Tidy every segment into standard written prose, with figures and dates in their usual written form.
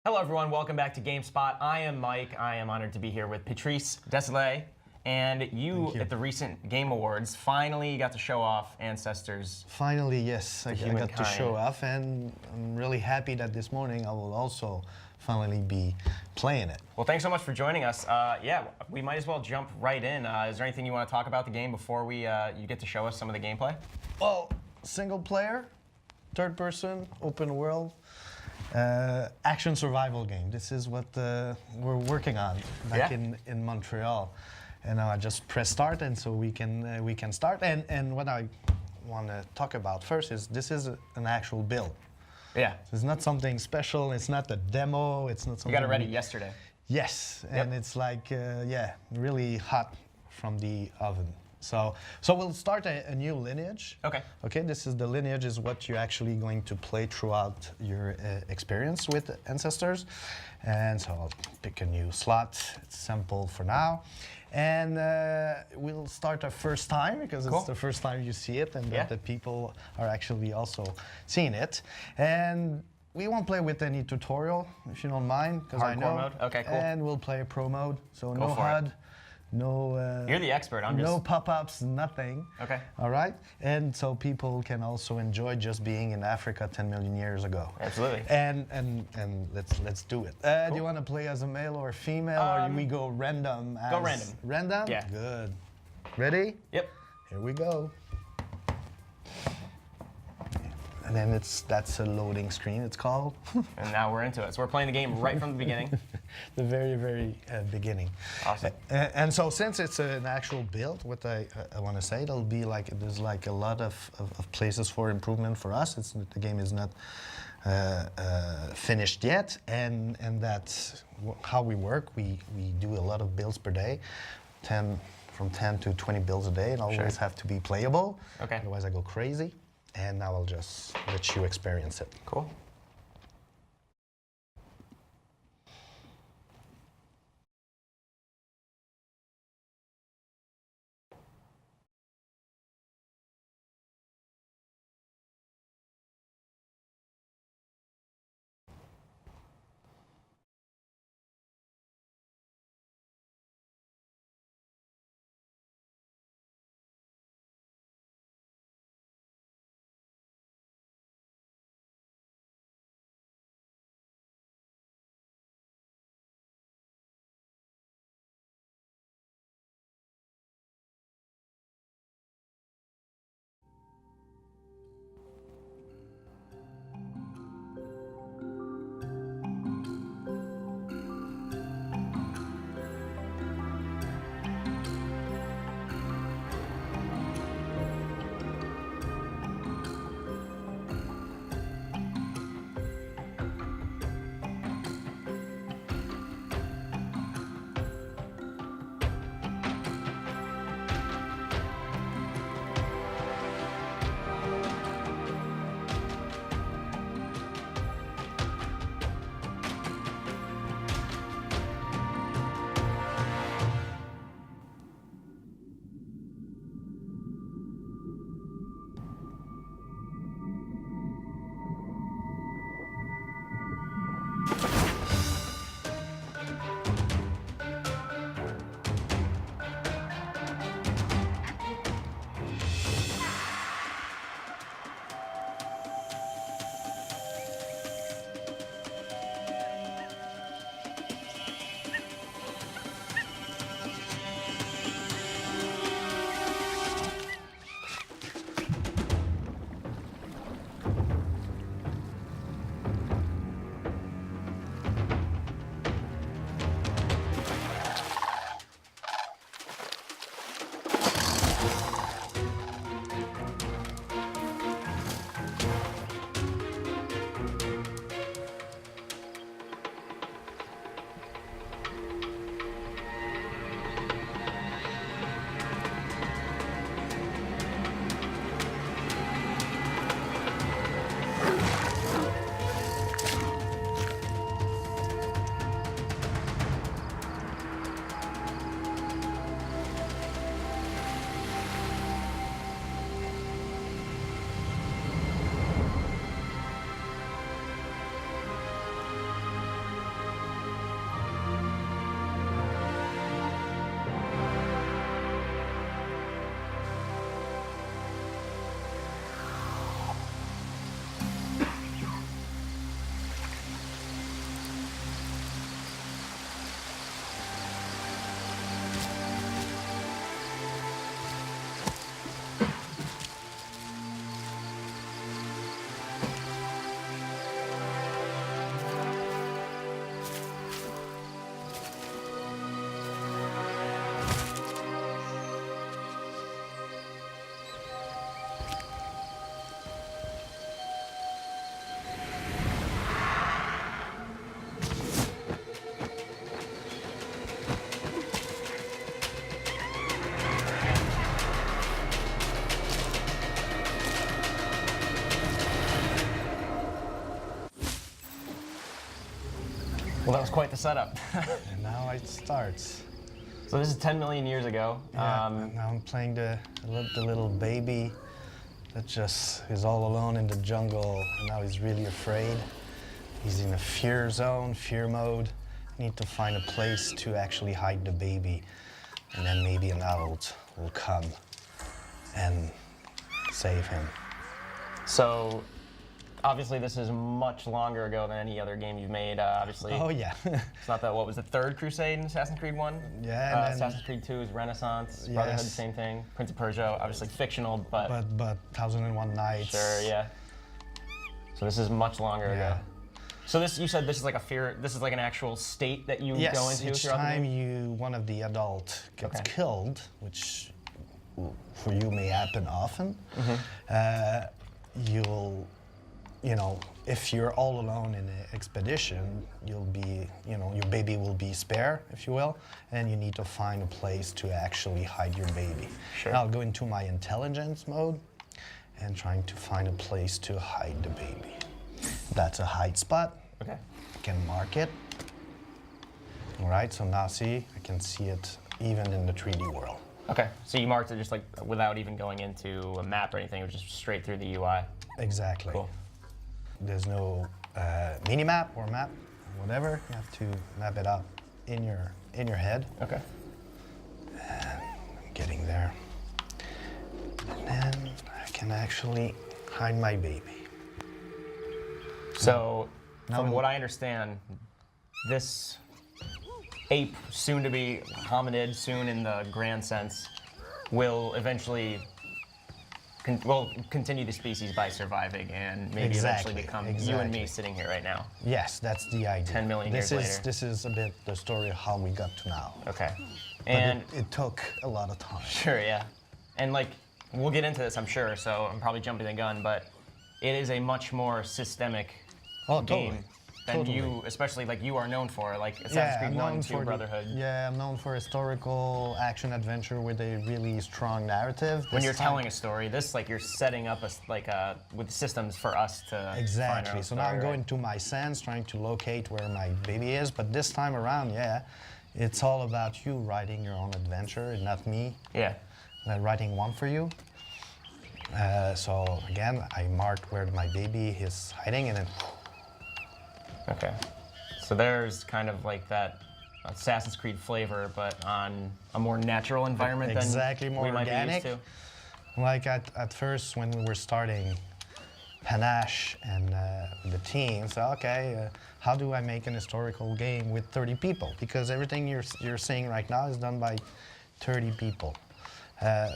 Hello, everyone. Welcome back to GameSpot. I am Mike. I am honored to be here with Patrice Desilets. And you, at the recent Game Awards, finally got to show off Ancestors. Finally, yes. I got to show off, and I'm really happy that this morning I will also finally be playing it. Well, thanks so much for joining us. Yeah, we might as well jump right in. Is there anything you want to talk about the game before you get to show us some of the gameplay? Well, single player, third person, open world. Action survival game. This is what we're working on back in Montreal, and now I just press start, and so we can start. And what I want to talk about first is this is an actual build. Yeah, so it's not something special. It's not a demo. It's not something. You got it ready yesterday. Yes, and it's like yeah, really hot from the oven. So we'll start a new lineage. Okay. Okay, this is the lineage is what you're actually going to play throughout your experience with Ancestors. And so I'll pick a new slot. It's simple for now. And we'll start our first time because it's the first time you see it and that the people are actually also seeing it. And we won't play with any tutorial, if you don't mind, because I know. Mode? Okay, cool. And we'll play pro mode, so no HUD. No. You're the expert. I'm no pop-ups, nothing. Okay. All right, and so people can also enjoy just being in Africa 10 million years ago. Absolutely. And let's do it. Cool. Do you want to play as a male or a female, or do we go random? Go random. Random. Yeah. Good. Ready? Yep. Here we go. And then that's a loading screen, it's called. And now we're into it. So we're playing the game right from the beginning. The very, very beginning. Awesome. And so since it's an actual build, what I want to say, it'll be like, there's like a lot of places for improvement for us. The game is not finished yet, and that's how we work. We do a lot of builds per day, from 10 to 20 builds a day, and always have to be playable. Okay. Otherwise I go crazy. And now I'll just let you experience it. Cool. Well, that was quite the setup. And now it starts. So this is 10 million years ago. Yeah, and now I'm playing the little baby that just is all alone in the jungle, and now he's really afraid. He's in a fear zone, fear mode. Need to find a place to actually hide the baby, and then maybe an adult will come and save him. So, obviously, this is much longer ago than any other game you've made. Obviously, Oh yeah. it's not that. What was the third Crusade in Assassin's Creed 1? Yeah, and then- Assassin's Creed 2 is Renaissance. Yes. Brotherhood, same thing. Prince of Persia, obviously fictional, but, but 1001 Nights. sure, yeah. So this is much longer ago. Yeah. So this, you said this is like a fear. This is like an actual state that you Yes, go into each throughout the time game? one of the adult gets Okay. killed, which for you may happen often, if you're all alone in an expedition, you'll be, your baby will be spare, if you will, and you need to find a place to actually hide your baby. Sure. And I'll go into my intelligence mode and trying to find a place to hide the baby. That's a hide spot. Okay. I can mark it. All right, so now see, I can see it even in the 3D world. Okay. So you marked it just like without even going into a map or anything. It was just straight through the UI. Exactly. Cool. There's no mini map or map, whatever. You have to map it out in your head. Okay. I'm getting there. And then I can actually hide my baby. So, Now from we- what I understand, this ape, soon to be hominid, soon in the grand sense, will eventually will continue the species by surviving and maybe Exactly, eventually become you and exactly. me sitting here right now. Yes, that's the idea. 10 million years later. This is a bit the story of how we got to now. Okay. But And it took a lot of time. sure, yeah. And like, we'll get into this, I'm sure, so I'm probably jumping the gun, but it is a much more systemic Oh, game totally. than Totally. you, especially like you are known for, like Assassin's Yeah, Creed I'm 1, known 2, for Brotherhood. I'm known for historical action adventure with a really strong narrative. When This you're time- telling a story, this like you're setting up with systems for us to find our Exactly. own So now story, I'm going right? to my sense, trying to locate where my baby is. But this time around, it's all about you writing your own adventure, and not me Yeah. writing one for you. So again, I marked where my baby is hiding, and then Okay. So there's kind of like that Assassin's Creed flavor, but on a more natural environment exactly than more we might organic. be used to. Like at first when we were starting Panache and the team, so okay, how do I make an historical game with 30 people? Because everything you're seeing right now is done by 30 people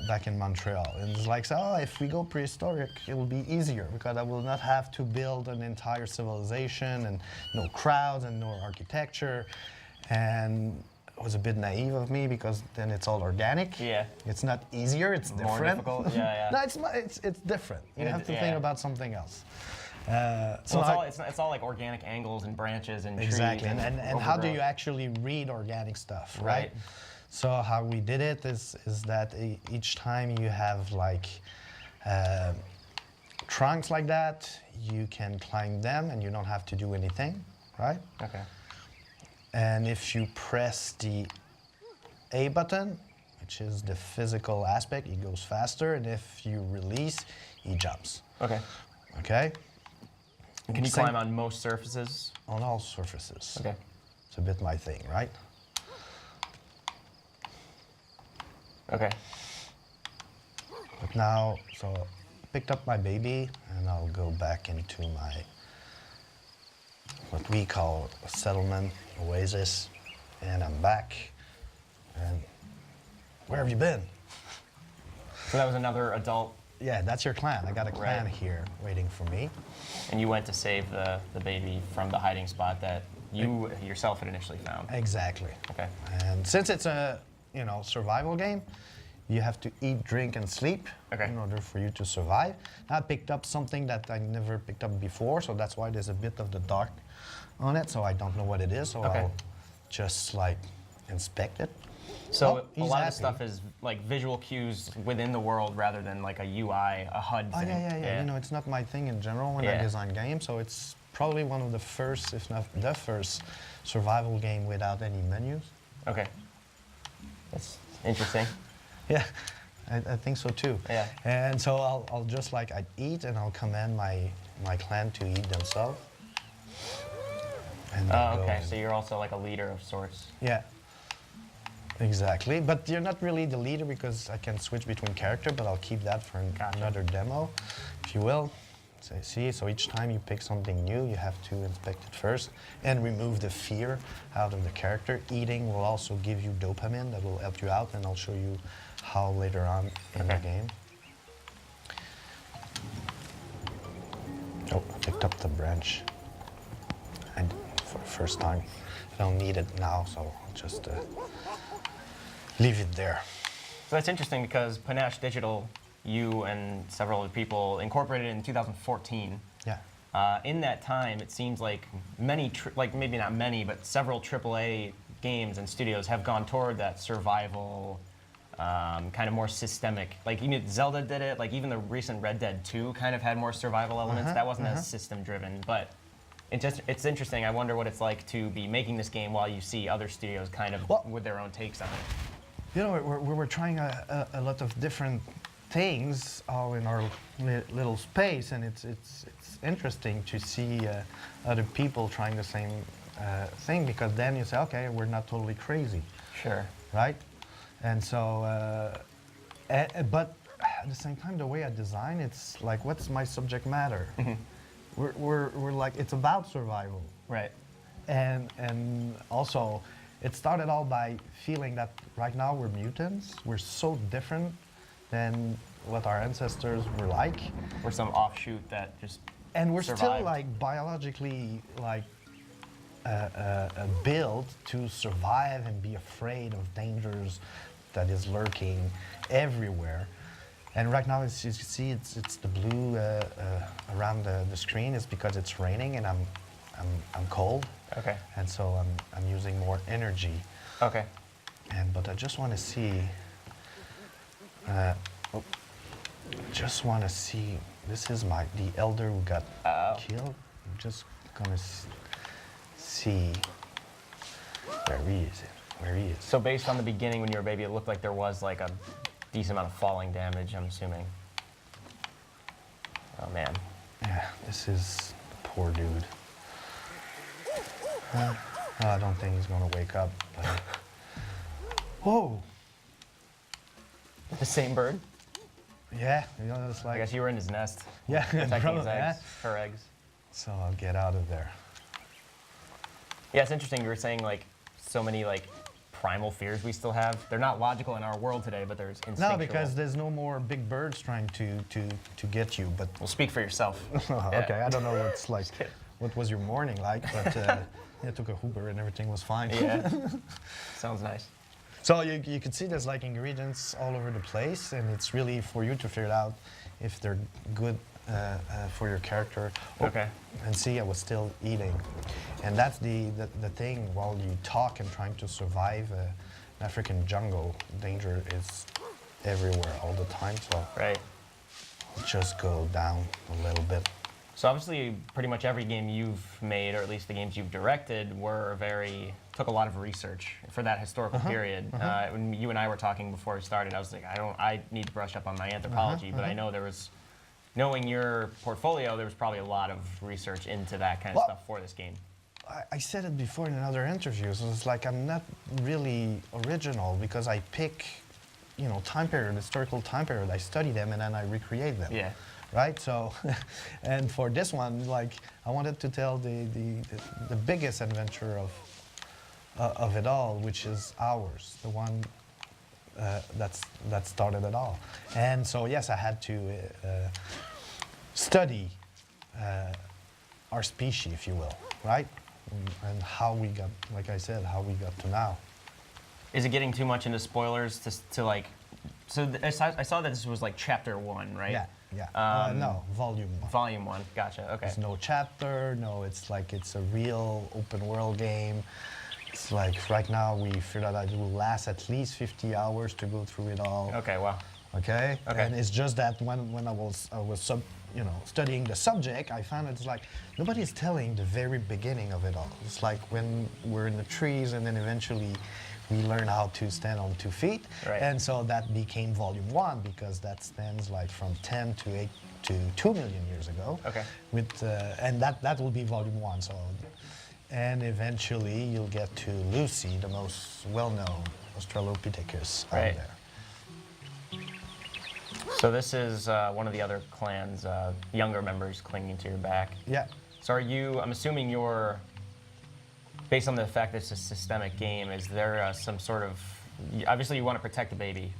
back in Montreal. And it's like, so if we go prehistoric, it will be easier because I will not have to build an entire civilization and no crowds and no architecture. And it was a bit naive of me because then it's all organic. Yeah. It's not easier, it's More different. difficult, yeah. No, it's different. You have to think yeah. about something else. So it's all like organic angles and branches and trees. Exactly, and how do overgrowth. you actually read organic stuff, right? Right. So how we did it is that each time you have like trunks like that, you can climb them and you don't have to do anything, right? Okay. And if you press the A button, which is the physical aspect, it goes faster, and if you release, he jumps. Okay. Okay? And can you Same- climb on most surfaces? On all surfaces. Okay. It's a bit my thing, right? Okay. But now, so picked up my baby, and I'll go back into my what we call a settlement oasis, and I'm back. And where have you been? So that was another adult, Yeah, that's your clan. I got a clan Right. here waiting for me. and you went to save the baby from the hiding spot that you yourself had initially found. Exactly. Okay. And since it's a survival game, you have to eat, drink, and sleep Okay. in order for you to survive. Now, I picked up something that I never picked up before, so that's why there's a bit of the dark on it. So I don't know what it is, so Okay. I'll just like inspect it. So Oh, a he's lot happy. of the stuff is like visual cues within the world rather than like a UI, a HUD Oh thing. yeah. You know, it's not my thing in general when I Yeah. design games, so it's probably one of the first, if not the first, survival game without any menus. Okay. That's interesting. Yeah, I think so too. Yeah. And so I'll just like I'd eat and I'll command my clan to eat themselves. And Oh, they'll okay. go So you're also like a leader of sorts. yeah. Exactly, but you're not really the leader because I can switch between character, but I'll keep that for Gotcha. another demo, if you will. So, see, so each time you pick something new, you have to inspect it first and remove the fear out of the character. Eating will also give you dopamine that will help you out, and I'll show you how later on in the Okay. game. Oh, I picked up the branch. And for the first time. I don't need it now, so I'll just leave it there. So that's interesting because Panache Digital, you and several other people incorporated it in 2014. Yeah. In that time, it seems like many, like maybe not many, but several AAA games and studios have gone toward that survival, kind of more systemic. Like even Zelda did it. Like even the recent Red Dead 2 kind of had more survival elements. That wasn't as system driven, but it's interesting. I wonder what it's like to be making this game while you see other studios kind of with their own takes on it. You know, we're trying a lot of different things all in our little space, and it's interesting to see other people trying the same thing, because then you say, okay, we're not totally crazy, Sure. right? And so, but at the same time, the way I design, it's like, what's my subject matter? We're like, it's about survival. Right. And also, it started all by feeling that right now we're mutants. We're so different than what our ancestors were like. Or some offshoot that just And we're survived. still like biologically like built to survive and be afraid of dangers that is lurking everywhere. And right now, as you see, it's the blue around the screen is because it's raining and I'm cold. Okay. And so I'm using more energy. Okay. But I just want to see. Just want to see. This is the elder who got killed. I'm just gonna see where he is. Where he is. So based on the beginning when you were a baby, it looked like there was like a decent amount of falling damage, I'm assuming. Oh man. Yeah, this is the poor dude. I don't think he's gonna wake up. But whoa! The same bird? Yeah, you know, it's I like guess you were in his nest. yeah, Protecting probably, his yeah. eggs, her eggs. So I'll get out of there. Yeah, it's interesting. You were saying like so many like primal fears we still have. They're not logical in our world today, but there's instinctual. No, because there's no more big birds trying to get you. But Well, speak for yourself. okay, I don't know what's like. kidding. What was your morning like? But I took a Uber and everything was fine. Yeah. Sounds nice. So you can see there's like ingredients all over the place, and it's really for you to figure out if they're good for your character. Oh, Okay. And see, I was still eating, and that's the thing. While you talk and trying to survive an African jungle, danger is everywhere all the time. So Right. I'll just go down a little bit. So obviously, pretty much every game you've made, or at least the games you've directed, took a lot of research for that historical period. When you and I were talking before we started, I was like, I need to brush up on my anthropology, but I know knowing your portfolio, there was probably a lot of research into that kind of stuff for this game. I said it before in another interview, so it's like I'm not really original because I pick, time period, historical time period, I study them and then I recreate them. Yeah. Right? So, and for this one, like, I wanted to tell the biggest adventure of it all, which is ours, the one that started it all. And so, yes, I had to study our species, if you will, right? And how we got, like I said, how we got to now. Is it getting too much into spoilers to like? So I saw that this was like chapter 1, right? Yeah. No, volume 1. Volume 1. Gotcha. Okay. There's no chapter. No, it's a real open world game. It's like right now we figured out that it will last at least 50 hours to go through it all. Okay. Wow. Okay. Okay. And it's just that when I was studying the subject, I found it's like nobody's telling the very beginning of it all. It's like when we're in the trees, and then eventually we learn how to stand on 2 feet, Right. and so that became volume 1 because that stands like from 10 to 8 to 2 million years ago. Okay. And that will be volume 1. So, and eventually you'll get to Lucy, the most well-known Australopithecus Right. out there. So this is one of the other clan's younger members clinging to your back. Yeah. So I'm assuming you're, based on the fact that it's a systemic game, is there some sort of, obviously you want to protect the baby.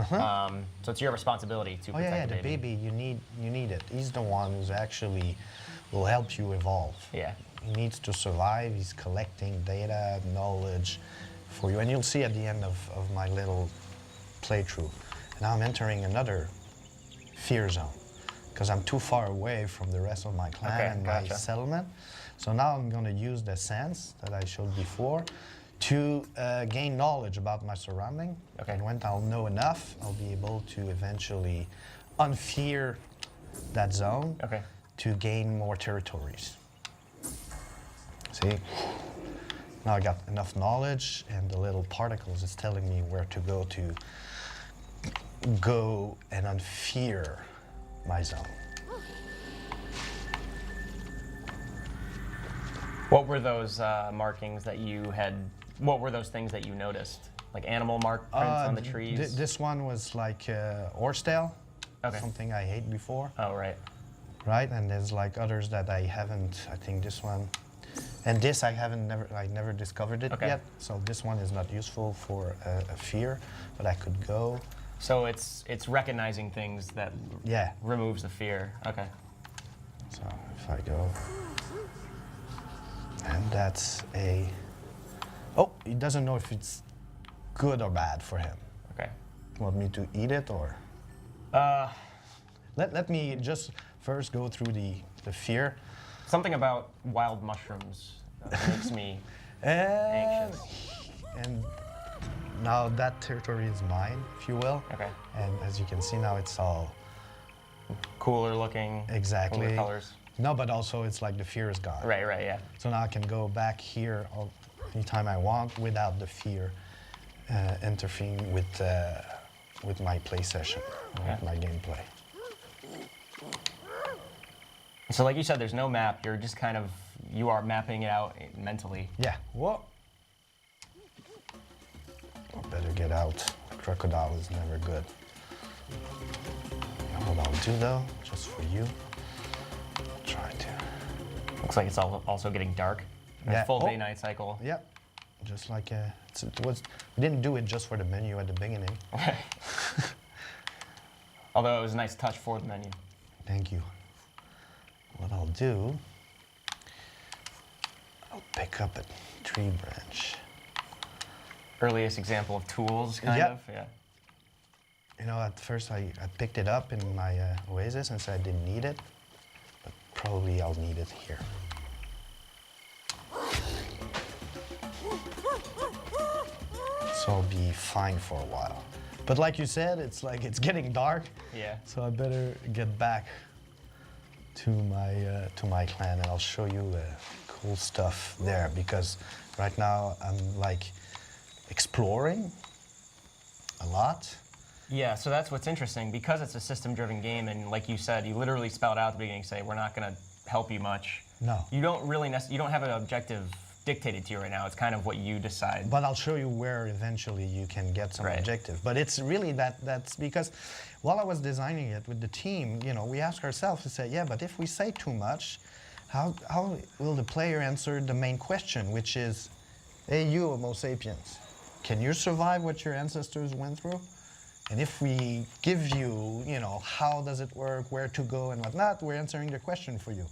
So it's your responsibility to Oh protect yeah, the the baby, you need it. He's the one who's actually will help you evolve. Yeah. He needs to survive. He's collecting data, knowledge for you. And you'll see at the end of my little playthrough. Now I'm entering another fear zone because I'm too far away from the rest of my clan Okay, and gotcha. my settlement. So now I'm going to use the sense that I showed before to gain knowledge about my surrounding. Okay. And when I'll know enough, I'll be able to eventually unfear that zone Okay. to gain more territories. See? Now I got enough knowledge, and the little particles is telling me where to go and unfear my zone. What were those markings that you had? What were those things that you noticed? Like animal mark prints on the trees? This one was like horsetail, Okay. something I hate before, Oh, right. right? And there's like others that I haven't. I think this one, and this I never discovered it Okay. yet. So this one is not useful for a fear, but I could go. So it's recognizing things that Yeah. removes the fear. Okay. So if I go, and that's a. Oh, he doesn't know if it's good or bad for him. Okay. Want me to eat it or? Let me just first go through the fear. Something about wild mushrooms makes me And, anxious. and now that territory is mine, if you will. Okay. And as you can see now, it's all Cooler looking. exactly. Cooler colors. No, but also it's like the fear is gone. Right. Right. Yeah. So now I can go back here anytime I want without the fear interfering with my play session, with my gameplay. So like you said, there's no map. You're just kind of, you are mapping it out mentally. Yeah. Whoa. I better get out. The crocodile is never good. You know what I'll do though, just for you. I'll try to. Looks like it's also getting dark. Yeah. Full Oh. day-night cycle. Yep. Just like we didn't do it just for the menu at the beginning. Although it was a nice touch for the menu. Thank you. What I'll do, I'll pick up a tree branch. Earliest example of tools, kind Yep. of. Yeah. You know, at first I picked it up in my Oasis and said I didn't need it, but probably I'll need it here. So I'll be fine for a while. But like you said, it's like it's getting dark, Yeah. so I better get back to my clan, and I'll show you cool stuff there, because right now I'm like exploring a lot. Yeah, so that's what's interesting. Because it's a system-driven game, and like you said, you literally spelled out at the beginning, say, we're not going to help you much. No. You don't really, you don't have an objective dictated to you right now. It's kind of what you decide. But I'll show you where eventually you can get some Right. objective. But it's really that's because while I was designing it with the team, we ask ourselves to say, yeah, but if we say too much, how will the player answer the main question, which is, hey, you Homo sapiens, can you survive what your ancestors went through? And if we give you, how does it work, where to go and whatnot, we're answering the question for you.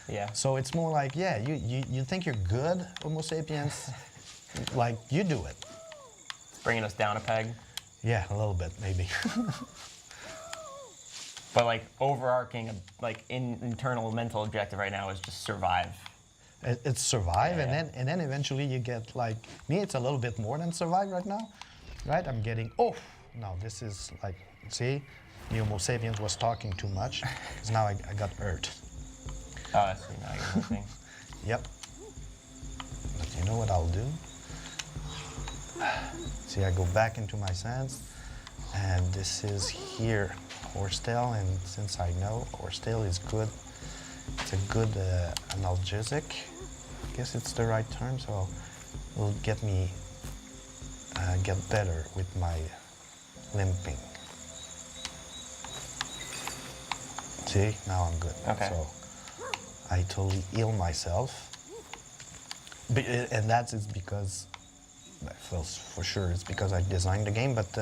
Yeah. So it's more like, yeah, you think you're good, Homo sapiens, like you do it. Bringing us down a peg. Yeah, a little bit, maybe. But like overarching, like internal mental objective right now is just survive. It's survive, Yeah. and then eventually you get like me. It's a little bit more than survive right now, right? I'm getting no. This is like, see, the Homo sapiens was talking too much, because now I got hurt. Oh, I see. Now you're listening. Yep. But you know what I'll do? See, I go back into my sense, and this is here, horsetail, and since I know horsetail is good, it's a good analgesic. I guess it's the right term, so it will get me get better with my limping. See, now I'm good. Okay. So I totally heal myself, and that is because, well, for sure, it's because I designed the game, but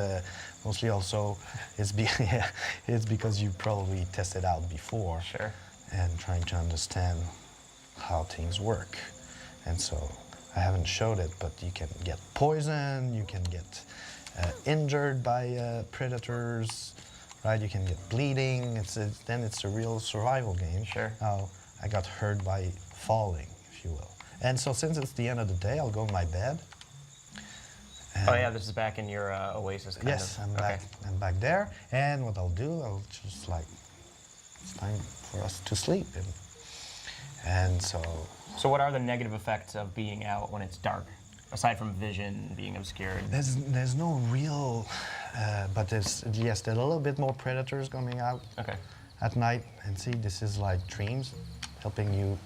mostly also yeah, it's because you probably tested out before. Sure. And trying to understand how things work. And so I haven't showed it, but you can get poisoned, you can get injured by predators, right? You can get bleeding. Then it's a real survival game. Sure. Now, I got hurt by falling, if you will. And so since it's the end of the day, I'll go to my bed. Oh yeah, this is back in your oasis kind Yes, of. I'm back. I'm back there. And what I'll do, I'll just like, it's time for us to sleep. And so. So what are the negative effects of being out when it's dark, aside from vision being obscured? There's no real, but there's a little bit more predators coming out at night. And see, this is like dreams, helping you,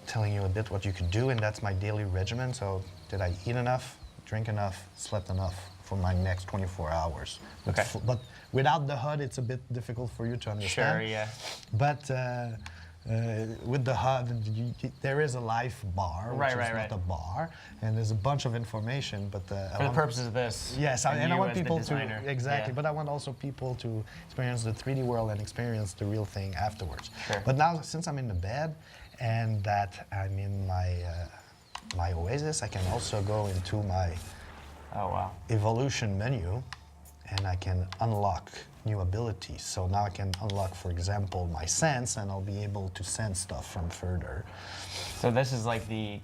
telling you a bit what you could do, and that's my daily regimen. So did I eat enough, drink enough, slept enough for my next 24 hours? But without the HUD, it's a bit difficult for you to understand. Sure, yeah. But with the HUD, there is a live bar, which is not a bar, and there's a bunch of information. But for the purposes of this, yes, and I want people to yeah. But I want also people to experience the 3D world and experience the real thing afterwards. Sure. But now, since I'm in the bed and that I'm in my my oasis, I can also go into my evolution menu, and I can unlock new abilities. So now I can unlock, for example, my sense, and I'll be able to sense stuff from further. So this is like the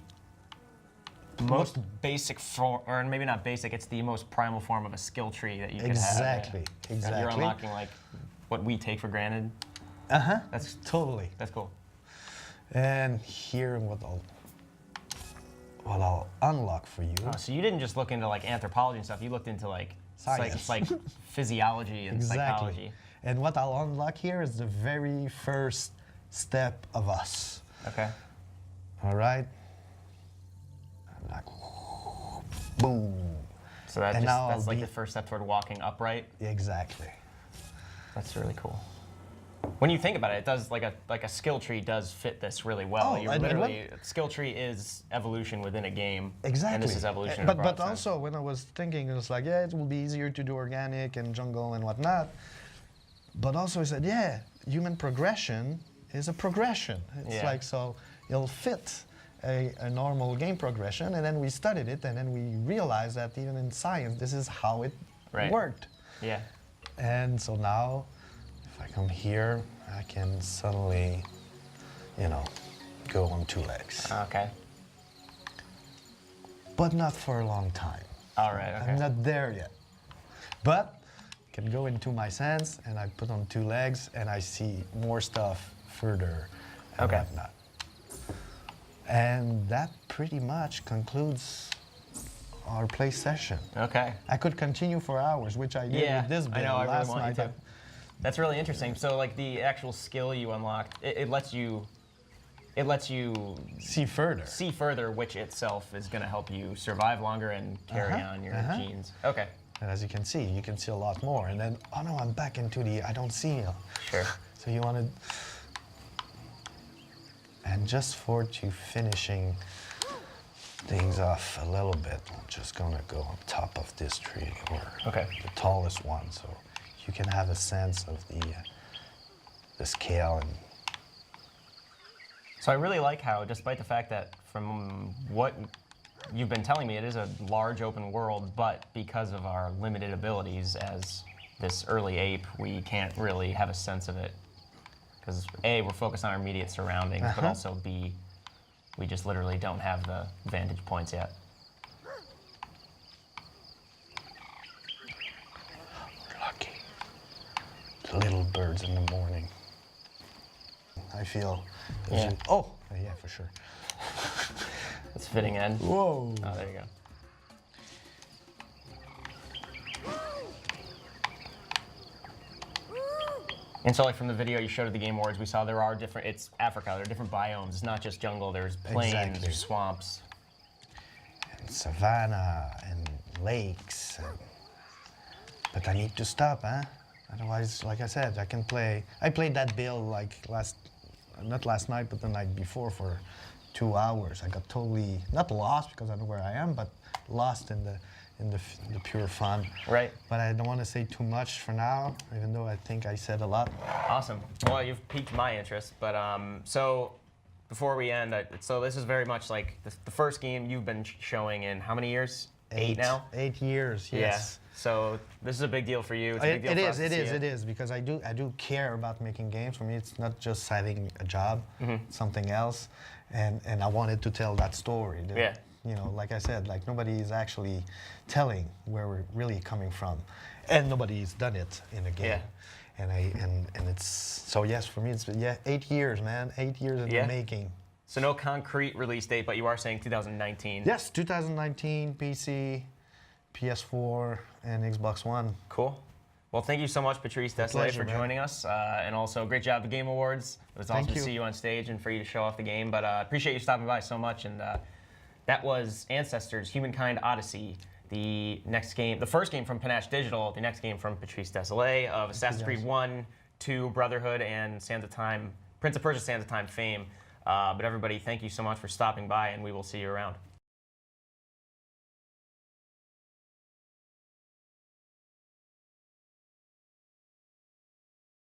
most basic form, or maybe not basic, it's the most primal form of a skill tree that you could have. Exactly. You're unlocking like what we take for granted. That's totally. That's cool. And here what I'll unlock for you. Oh, so you didn't just look into like anthropology and stuff, you looked into like science, like physiology and psychology. And what I'll unlock here is the very first step of us. Okay. All right. Unlock. Boom. So that's like the first step toward walking upright. Exactly. That's really cool. When you think about it, it does like a skill tree does fit this really well. Oh, Skill tree is evolution within a game. Exactly. And this is evolution. But also when I was thinking, it was like, yeah, it will be easier to do organic and jungle and whatnot. But also I said, yeah, human progression is a progression. It's like, so it'll fit a normal game progression, and then we studied it, and then we realized that even in science, this is how it worked. Yeah. And so now, if I come here, I can suddenly, go on 2 legs. Okay. But not for a long time. All right, okay. I'm not there yet. But I can go into my sense, and I put on 2 legs, and I see more stuff further and whatnot. And that pretty much concludes our play session. Okay. I could continue for hours, which I did with this build last night. That's really interesting. So like the actual skill you unlocked, it lets you see further. See further, which itself is going to help you survive longer and carry on your genes. Okay. And as you can see a lot more. And then, oh no, I'm back into the I don't see. Sure. So you want to. And just for finishing things off a little bit, I'm just gonna go on top of this tree, or the tallest one, so you can have a sense of the scale. And so I really like how, despite the fact that from what you've been telling me, it is a large open world, but because of our limited abilities as this early ape, we can't really have a sense of it. Because A, we're focused on our immediate surroundings, but also B, we just literally don't have the vantage points yet. Lucky. little birds in the morning. I feel. Yeah. Oh, yeah, for sure. That's a fitting end. Whoa. Oh, there you go. And so, like from the video you showed at the Game Awards, we saw there are different. It's Africa. There are different biomes. It's not just jungle. There's plains, Exactly. there's swamps, And savanna and lakes. But I need to stop, huh? Otherwise, like I said, I can play. I played that build like not last night, but the night before for 2 hours. I got totally not lost because I know where I am, but lost in the pure fun. right? But I don't want to say too much for now, even though I think I said a lot. Awesome. Well, you've piqued my interest. But so before we end, so this is very much like the first game you've been showing in how many years? 8 now? 8 years, yes. Yeah. So this is a big deal for you. It's a big deal for us to see It is, because I do care about making games. For me, it's not just having a job, it's something else, and I wanted to tell that story. Yeah. You know, like I said, like nobody is actually telling where we're really coming from, and nobody's done it in a game. Yeah. And it's so yes, for me it's 8 years, man, 8 years in the making. So no concrete release date, but you are saying 2019. Yes, 2019 PC, PS4, and Xbox One. Cool. Well, thank you so much, Patrice Desolé, pleasure, for man. joining us. And also, great job at the Game Awards. It was awesome Thank to you. see you on stage and for you to show off the game. But appreciate you stopping by so much. And that was Ancestors, Humankind Odyssey, the next game, the first game from Panache Digital, the next game from Patrice Desolé of Assassin's Creed 1, 2, Brotherhood, and Sands of Time, Prince of Persia Sands of Time fame. But everybody, thank you so much for stopping by, and we will see you around.